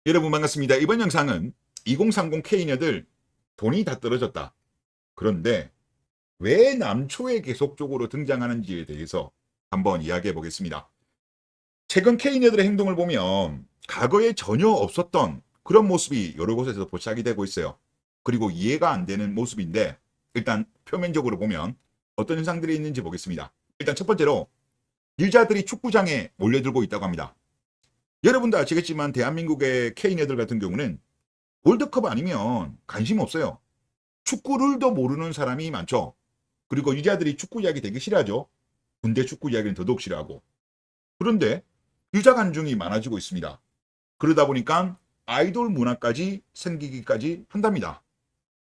여러분 반갑습니다. 이번 영상은 2030 K녀들 돈이 다 떨어졌다. 그런데 왜 남초에 계속적으로 등장하는지에 대해서 한번 이야기해 보겠습니다. 최근 K녀들의 행동을 보면 과거에 전혀 없었던 그런 모습이 여러 곳에서 포착이 되고 있어요. 그리고 이해가 안 되는 모습인데 일단 표면적으로 보면 어떤 현상들이 있는지 보겠습니다. 일단 첫 번째로 여자들이 축구장에 몰려들고 있다고 합니다. 여러분도 아시겠지만 대한민국의 K녀들 같은 경우는 월드컵 아니면 관심 없어요. 축구 룰도 모르는 사람이 많죠. 그리고 여자들이 축구 이야기 되게 싫어하죠. 군대 축구 이야기는 더더욱 싫어하고. 그런데 여자 관중이 많아지고 있습니다. 그러다 보니까 아이돌 문화까지 생기기까지 한답니다.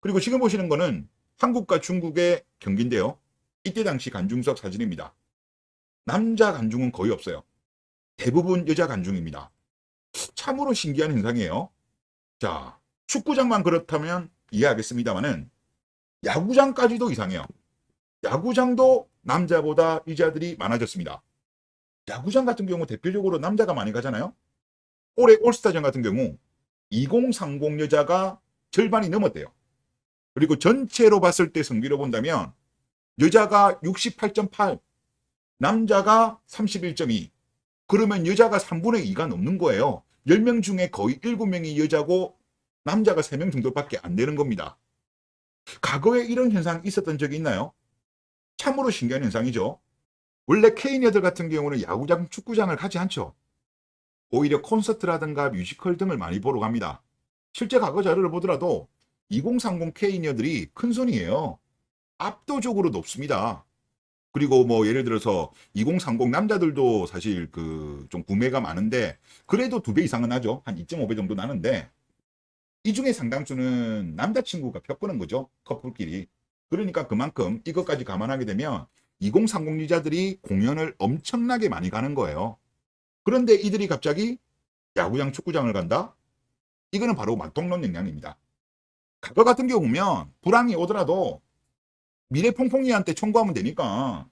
그리고 지금 보시는 거는 한국과 중국의 경기인데요. 이때 당시 관중석 사진입니다. 남자 관중은 거의 없어요. 대부분 여자 관중입니다. 참으로 신기한 현상이에요. 자, 축구장만 그렇다면 이해하겠습니다만은 야구장까지도 이상해요. 야구장도 남자보다 여자들이 많아졌습니다. 야구장 같은 경우 대표적으로 남자가 많이 가잖아요. 올해 올스타전 같은 경우 2030 여자가 절반이 넘었대요. 그리고 전체로 봤을 때 성비로 본다면 여자가 68.8, 남자가 31.2. 그러면 여자가 3분의 2가 넘는 거예요. 10명 중에 거의 7명이 여자고 남자가 3명 정도밖에 안 되는 겁니다. 과거에 이런 현상이 있었던 적이 있나요? 참으로 신기한 현상이죠. 원래 K녀들 같은 경우는 야구장, 축구장을 가지 않죠. 오히려 콘서트라든가 뮤지컬 등을 많이 보러 갑니다. 실제 과거 자료를 보더라도 2030 K녀들이 큰 손이에요. 압도적으로 높습니다. 그리고 뭐 예를 들어서 2030 남자들도 사실 그 좀 구매가 많은데 그래도 2배 이상은 하죠. 한 2.5배 정도 나는데 이 중에 상당수는 남자친구가 펴끄는 거죠. 커플끼리. 그러니까 그만큼 이것까지 감안하게 되면 2030 유자들이 공연을 엄청나게 많이 가는 거예요. 그런데 이들이 갑자기 야구장, 축구장을 간다? 이거는 바로 맞동론 영향입니다. 과거 같은 경우면 불황이 오더라도 미래퐁퐁이한테 청구하면 되니까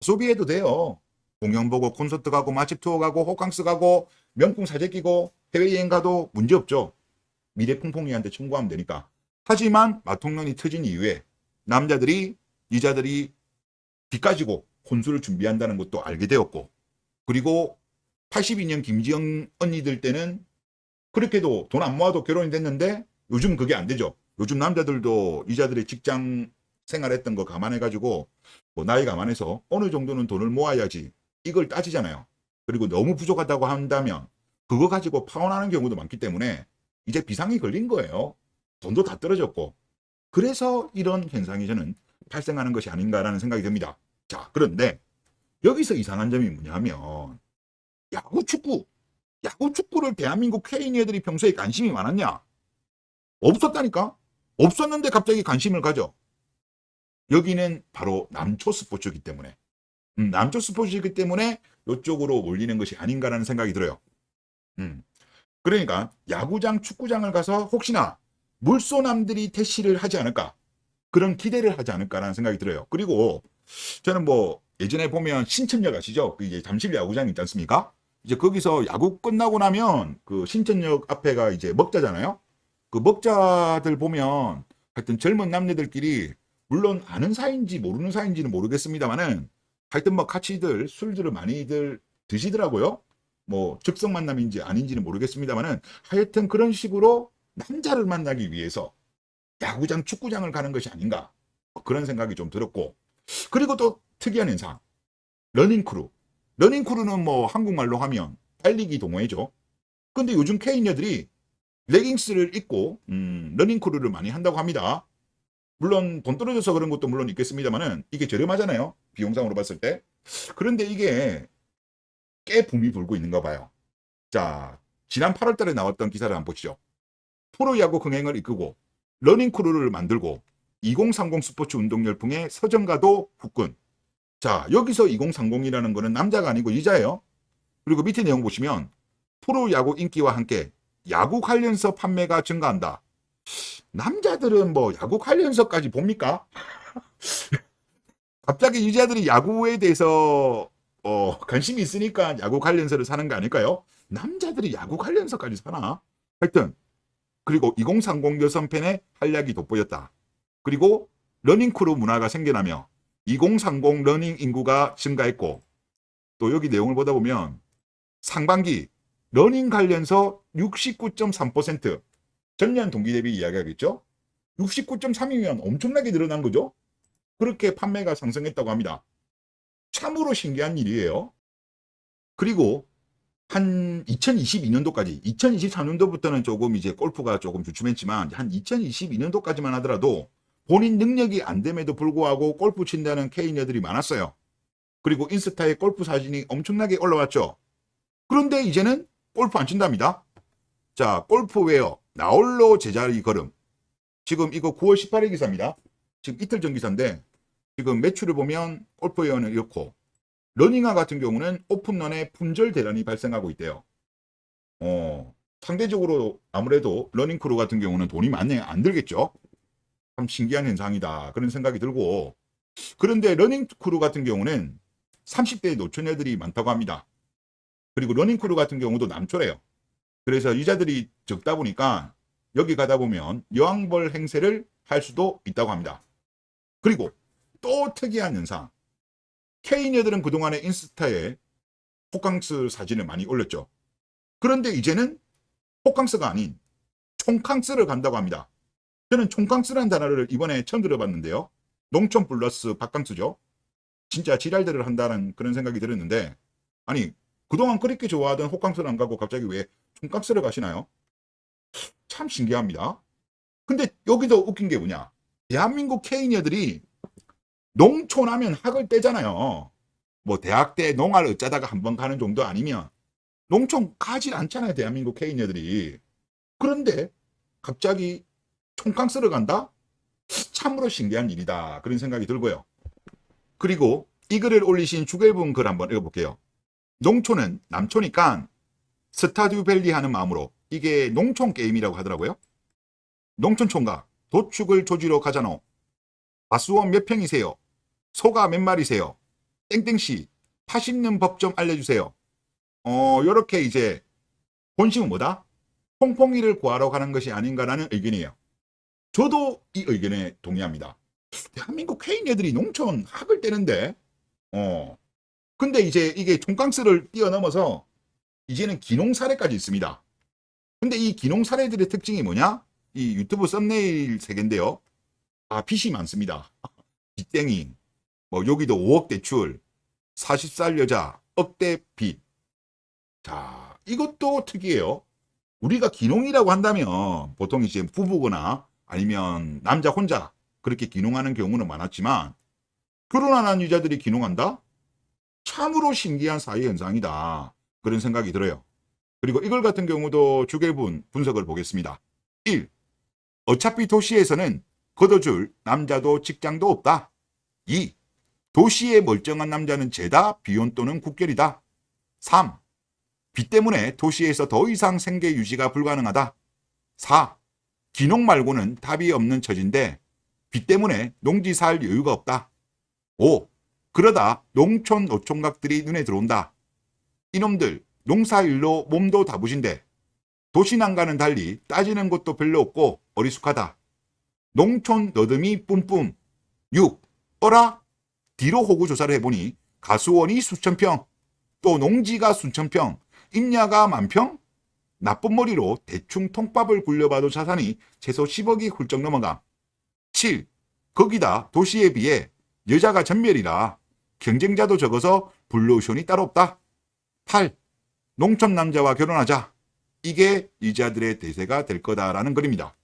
소비해도 돼요. 공연 보고 콘서트 가고 맛집 투어 가고 호캉스 가고 명품 사재 끼고 해외여행 가도 문제없죠. 미래퐁퐁이한테 청구하면 되니까. 하지만 마통론이 터진 이후에 남자들이 여자들이 빚 가지고 혼수를 준비한다는 것도 알게 되었고, 그리고 82년 김지영 언니들 때는 그렇게도 돈 안 모아도 결혼이 됐는데 요즘 그게 안 되죠. 요즘 남자들도 여자들의 직장 생활했던 거 감안해가지고 뭐 나이 감안해서 어느 정도는 돈을 모아야지 이걸 따지잖아요. 그리고 너무 부족하다고 한다면 그거 가지고 파혼하는 경우도 많기 때문에 이제 비상이 걸린 거예요. 돈도 다 떨어졌고. 그래서 이런 현상이 저는 발생하는 것이 아닌가라는 생각이 듭니다. 자, 그런데 여기서 이상한 점이 뭐냐면 야구 축구를 대한민국 K녀들이 평소에 관심이 많았냐? 없었다니까? 없었는데 갑자기 관심을 가져. 여기는 바로 남초 스포츠이기 때문에 남초 스포츠이기 때문에 이쪽으로 몰리는 것이 아닌가라는 생각이 들어요. 그러니까 야구장, 축구장을 가서 혹시나 물소남들이 퇴시를 하지 않을까 그런 기대를 하지 않을까라는 생각이 들어요. 그리고 저는 뭐 예전에 보면 신천역 아시죠? 그 이제 잠실 야구장 있지 않습니까? 이제 거기서 야구 끝나고 나면 그 신천역 앞에가 이제 먹자잖아요. 그 먹자들 보면 하여튼 젊은 남녀들끼리 물론 아는 사이인지 모르는 사이인지는 모르겠습니다만은 하여튼 뭐 같이들 술들을 많이들 드시더라고요. 뭐 즉석 만남인지 아닌지는 모르겠습니다만은 하여튼 그런 식으로 남자를 만나기 위해서 야구장, 축구장을 가는 것이 아닌가 그런 생각이 좀 들었고, 그리고 또 특이한 현상 러닝크루. 러닝크루는 뭐 한국말로 하면 달리기 동호회죠. 근데 요즘 K녀들이 레깅스를 입고 러닝크루를 많이 한다고 합니다. 물론 돈 떨어져서 그런 것도 물론 있겠습니다만은 이게 저렴하잖아요. 비용상으로 봤을 때. 그런데 이게 꽤 붐이 불고 있는가 봐요. 자, 지난 8월 달에 나왔던 기사를 한번 보시죠. 프로야구 흥행을 이끌고 러닝크루를 만들고 2030 스포츠 운동 열풍의 서정가도 후끈. 자, 여기서 2030이라는 거는 남자가 아니고 여자예요. 그리고 밑에 내용 보시면 프로야구 인기와 함께 야구 관련서 판매가 증가한다. 남자들은 뭐 야구 관련서까지 봅니까? 갑자기 여자들이 야구에 대해서 관심이 있으니까 야구 관련서를 사는 거 아닐까요? 남자들이 야구 관련서까지 사나? 하여튼 그리고 2030 여선팬의 활약이 돋보였다. 그리고 러닝크루 문화가 생겨나며 2030 러닝 인구가 증가했고 또 여기 내용을 보다 보면 상반기 러닝 관련서 69.3% 전년 동기 대비 이야기하겠죠. 69.3이면 엄청나게 늘어난 거죠. 그렇게 판매가 상승했다고 합니다. 참으로 신기한 일이에요. 그리고 한 2022년도까지 2023년도부터는 조금 이제 골프가 조금 주춤했지만 한 2022년도까지만 하더라도 본인 능력이 안 됨에도 불구하고 골프 친다는 K녀들이 많았어요. 그리고 인스타에 골프 사진이 엄청나게 올라왔죠. 그런데 이제는 골프 안 친답니다. 자, 골프웨어 나홀로 제자리 걸음. 지금 이거 9월 18일 기사입니다. 지금 이틀 전 기사인데 지금 매출을 보면 골프웨어는 이렇고 러닝화 같은 경우는 오픈런에 품절 대란이 발생하고 있대요. 상대적으로 아무래도 러닝크루 같은 경우는 돈이 많이 안 들겠죠. 참 신기한 현상이다 그런 생각이 들고, 그런데 러닝크루 같은 경우는 30대 노처녀들이 많다고 합니다. 그리고 러닝크루 같은 경우도 남초래요. 그래서 여자들이 적다 보니까 여기 가다 보면 여왕벌 행세를 할 수도 있다고 합니다. 그리고 또 특이한 현상, K녀들은 그동안에 인스타에 호캉스 사진을 많이 올렸죠. 그런데 이제는 호캉스가 아닌 총캉스를 간다고 합니다. 저는 총캉스라는 단어를 이번에 처음 들어봤는데요. 농촌 플러스 바캉스죠. 진짜 지랄들을 한다는 그런 생각이 들었는데, 아니 그동안 그렇게 좋아하던 호캉스를 안 가고 갑자기 왜 총캉스를 가시나요? 참 신기합니다. 근데 여기도 웃긴 게 뭐냐, 대한민국 K녀들이 농촌 하면 학을 떼잖아요. 뭐 대학 때 농활 어쩌다가 한번 가는 정도 아니면 농촌 가질 않잖아요, 대한민국 K녀들이. 그런데 갑자기 총캉스를 간다? 참으로 신기한 일이다 그런 생각이 들고요. 그리고 이 글을 올리신 주gel분 글 한번 읽어볼게요. 농촌은 남초니까 스타듀밸리 하는 마음으로, 이게 농촌 게임이라고 하더라고요. 농촌 총각 도축을 조지러 가자노. 마수원 몇 평이세요? 소가 몇 마리세요? 땡땡씨 파 씹는 법 좀 알려주세요. 요렇게 이제 본심은 뭐다? 퐁퐁이를 구하러 가는 것이 아닌가라는 의견이에요. 저도 이 의견에 동의합니다. 대한민국 K녀들이 농촌 학을 떼는데 근데 이제 이게 총캉스를 뛰어넘어서 이제는 기농 사례까지 있습니다. 근데 이 기농 사례들의 특징이 뭐냐? 이 유튜브 썸네일 세계인데요. 빚이 많습니다. 빚땡이, 뭐 여기도 5억 대출, 40살 여자, 억대 빚. 자, 이것도 특이해요. 우리가 기농이라고 한다면 보통 이제 부부거나 아니면 남자 혼자 그렇게 기농하는 경우는 많았지만, 결혼 안 한 여자들이 기농한다? 참으로 신기한 사회 현상이다 그런 생각이 들어요. 그리고 이걸 같은 경우도 주gel분 분석을 보겠습니다. 1. 어차피 도시에서는 걷어줄 남자도 직장도 없다. 2. 도시의 멀쩡한 남자는 죄다 비혼 또는 국결이다. 3. 빚 때문에 도시에서 더 이상 생계 유지가 불가능하다. 4. 기농 말고는 답이 없는 처진데 빚 때문에 농지 살 여유가 없다. 5. 그러다 농촌 노총각들이 눈에 들어온다. 이놈들 농사일로 몸도 다부신데 도시 난과는 달리 따지는 것도 별로 없고 어리숙하다. 농촌 너듬이 뿜뿜. 6. 어라? 뒤로 호구 조사를 해보니 가수원이 수천 평, 또 농지가 수천 평, 임야가 만평? 나쁜 머리로 대충 통밥을 굴려봐도 자산이 최소 10억이 훌쩍 넘어감. 7. 거기다 도시에 비해 여자가 전멸이라 경쟁자도 적어서 블루오션이 따로 없다. 8. 농촌 남자와 결혼하자. 이게 여자들의 대세가 될 거다라는 글입니다.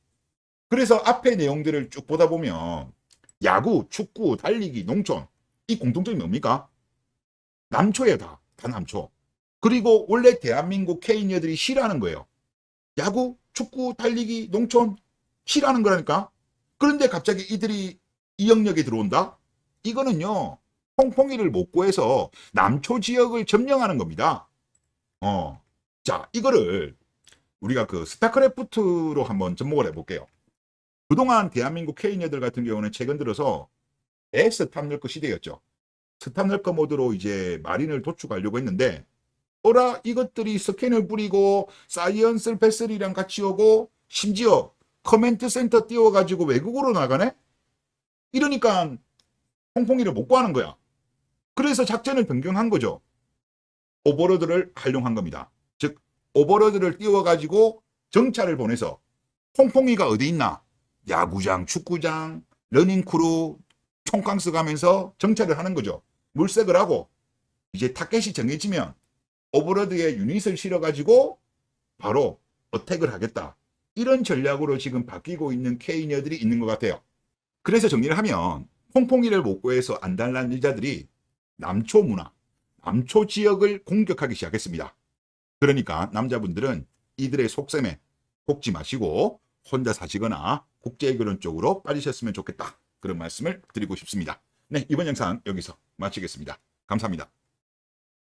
그래서 앞에 내용들을 쭉 보다 보면 야구, 축구, 달리기, 농촌, 이 공통점이 뭡니까? 남초예요. 다 남초. 그리고 원래 대한민국 K녀들이 싫어하는 거예요. 야구, 축구, 달리기, 농촌 싫어하는 거라니까. 그런데 갑자기 이들이 이 영역에 들어온다? 이거는요, 퐁퐁이를 못 구해서 남초 지역을 점령하는 겁니다. 자, 이거를 우리가 그 스타크래프트로 한번 접목을 해볼게요. 그동안 대한민국 K녀들 같은 경우는 최근 들어서 스탑널커 시대였죠. 스탑널커 모드로 이제 마린을 도축하려고 했는데 어라 이것들이 스캔을 뿌리고 사이언스 베슬이랑 같이 오고 심지어 커멘트 센터 띄워가지고 외국으로 나가네? 이러니까 퐁퐁이를 못 구하는 거야. 그래서 작전을 변경한 거죠. 오버로드를 활용한 겁니다. 즉 오버로드를 띄워가지고 정찰을 보내서 퐁퐁이가 어디 있나? 야구장, 축구장, 러닝크루, 총캉스 가면서 정찰을 하는 거죠. 물색을 하고 이제 타겟이 정해지면 오버로드에 유닛을 실어가지고 바로 어택을 하겠다. 이런 전략으로 지금 바뀌고 있는 K녀들이 있는 것 같아요. 그래서 정리를 하면 퐁퐁이를 못 구해서 안달난 여자들이 남초 문화, 남초 지역을 공격하기 시작했습니다. 그러니까 남자분들은 이들의 속셈에 속지 마시고 혼자 사시거나 국제결혼 쪽으로 빠지셨으면 좋겠다. 그런 말씀을 드리고 싶습니다. 네, 이번 영상 여기서 마치겠습니다. 감사합니다.